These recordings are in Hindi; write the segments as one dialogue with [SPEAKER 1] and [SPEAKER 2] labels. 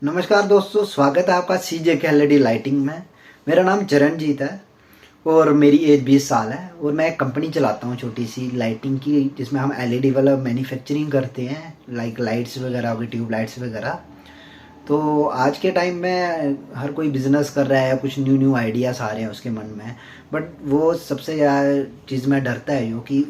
[SPEAKER 1] नमस्कार दोस्तों, स्वागत है आपका सीजे के एलईडी लाइटिंग में। मेरा नाम चरणजीत है और मेरी एज 20 साल है और मैं एक कंपनी चलाता हूँ छोटी सी लाइटिंग की, जिसमें हम एलईडी वाला मैन्युफैक्चरिंग करते हैं, लाइक लाइट्स वगैरह हो गई, ट्यूब लाइट्स वगैरह। तो आज के टाइम में हर कोई बिजनेस कर रहा है, कुछ न्यू न्यू आइडियाज़ आ रहे हैं उसके मन में। बट वो सबसे ज़्यादा चीज़ में डरता है कि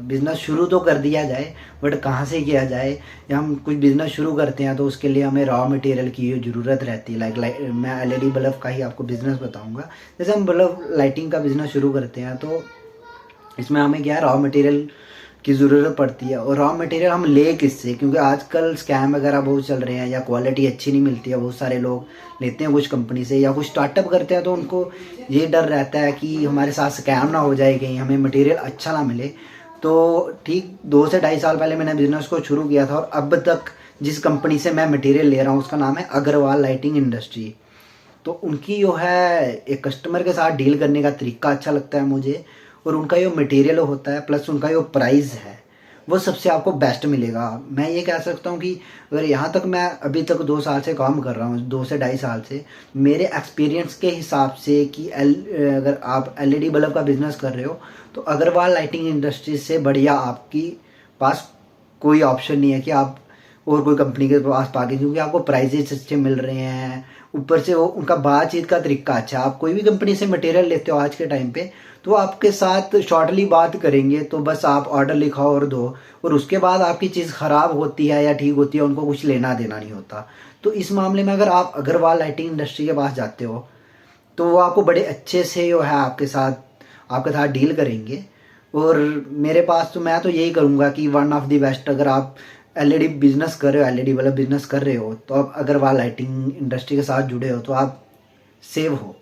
[SPEAKER 1] बिज़नेस शुरू तो कर दिया जाए, बट कहाँ से किया जाए। या हम कुछ बिज़नेस शुरू करते हैं तो उसके लिए हमें रॉ मटेरियल की ज़रूरत रहती है। लाइक मैं एलईडी बल्ब का ही आपको बिज़नेस बताऊंगा। जैसे हम बल्ब लाइटिंग का बिज़नेस शुरू करते हैं तो इसमें हमें क्या है, रॉ मटेरियल की ज़रूरत पड़ती है। और रॉ मटेरियल हम ले किससे, क्योंकि आजकल स्कैम वगैरह बहुत चल रहे हैं या क्वालिटी अच्छी नहीं मिलती है। बहुत सारे लोग लेते हैं कुछ कंपनी से या कुछ स्टार्टअप करते हैं तो उनको ये डर रहता है कि हमारे साथ स्कैम ना हो जाए, कहीं हमें मटेरियल अच्छा ना मिले। तो ठीक 2 से 2.5 साल पहले मैंने बिज़नेस को शुरू किया था और अब तक जिस कंपनी से मैं मटेरियल ले रहा हूँ उसका नाम है अग्रवाल लाइटिंग इंडस्ट्री। तो उनकी जो है एक कस्टमर के साथ डील करने का तरीका अच्छा लगता है मुझे, और उनका जो मटेरियल होता है प्लस उनका जो प्राइस है वो सबसे आपको बेस्ट मिलेगा। मैं ये कह सकता हूँ कि अगर यहाँ तक मैं अभी तक 2 साल से काम कर रहा हूँ, 2 से 2.5 साल से, मेरे एक्सपीरियंस के हिसाब से कि अगर आप एलईडी बल्ब का बिजनेस कर रहे हो तो अग्रवाल लाइटिंग इंडस्ट्री से बढ़िया आपकी पास कोई ऑप्शन नहीं है कि आप और कोई कंपनी के पास पाके, क्योंकि आपको प्राइजेस अच्छे मिल रहे हैं। ऊपर से वो उनका बातचीत का तरीका अच्छा है। आप कोई भी कंपनी से मटेरियल लेते हो आज के टाइम पे तो वो आपके साथ शॉर्टली बात करेंगे, तो बस आप ऑर्डर लिखाओ और दो, और उसके बाद आपकी चीज़ ख़राब होती है या ठीक होती है उनको कुछ लेना देना नहीं होता। तो इस मामले में अगर आप अग्रवाल लाइटिंग इंडस्ट्री के पास जाते हो तो वो आपको बड़े अच्छे से जो है आपके साथ डील करेंगे। और मेरे पास तो मैं तो यही करूँगा कि वन ऑफ द बेस्ट, अगर आप एलईडी बिजनेस कर रहे हो, एलईडी वाला बिजनेस कर रहे हो, तो आप अग्रवाल लाइटिंग इंडस्ट्री के साथ जुड़े हो तो आप सेव हो।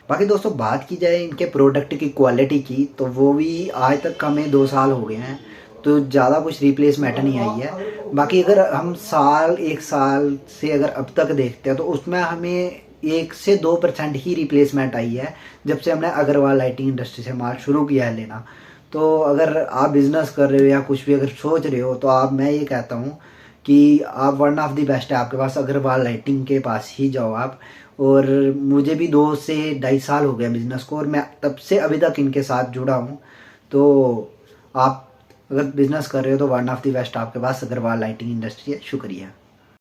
[SPEAKER 1] बाकी दोस्तों बात की जाए इनके प्रोडक्ट की क्वालिटी की, तो वो भी आज तक हमें 2 साल हो गए हैं तो ज़्यादा कुछ रिप्लेसमेंट नहीं आई है। बाकी अगर हम 1 साल से अगर अब तक देखते हैं तो उसमें हमें 1 से 2% ही रिप्लेसमेंट आई है जब से हमने अग्रवाल लाइटिंग इंडस्ट्री से माल शुरू किया है लेना। तो अगर आप बिज़नेस कर रहे हो या कुछ भी अगर सोच रहे हो तो मैं ये कहता हूँ कि आप वन ऑफ द बेस्ट है आपके पास, अग्रवाल लाइटिंग के पास ही जाओ आप। और मुझे भी 2 से 2.5 साल हो गया बिज़नेस को और मैं तब से अभी तक इनके साथ जुड़ा हूँ। तो आप अगर बिज़नेस कर रहे हो तो वन ऑफ द बेस्ट आपके पास अग्रवाल लाइटिंग इंडस्ट्री है। शुक्रिया।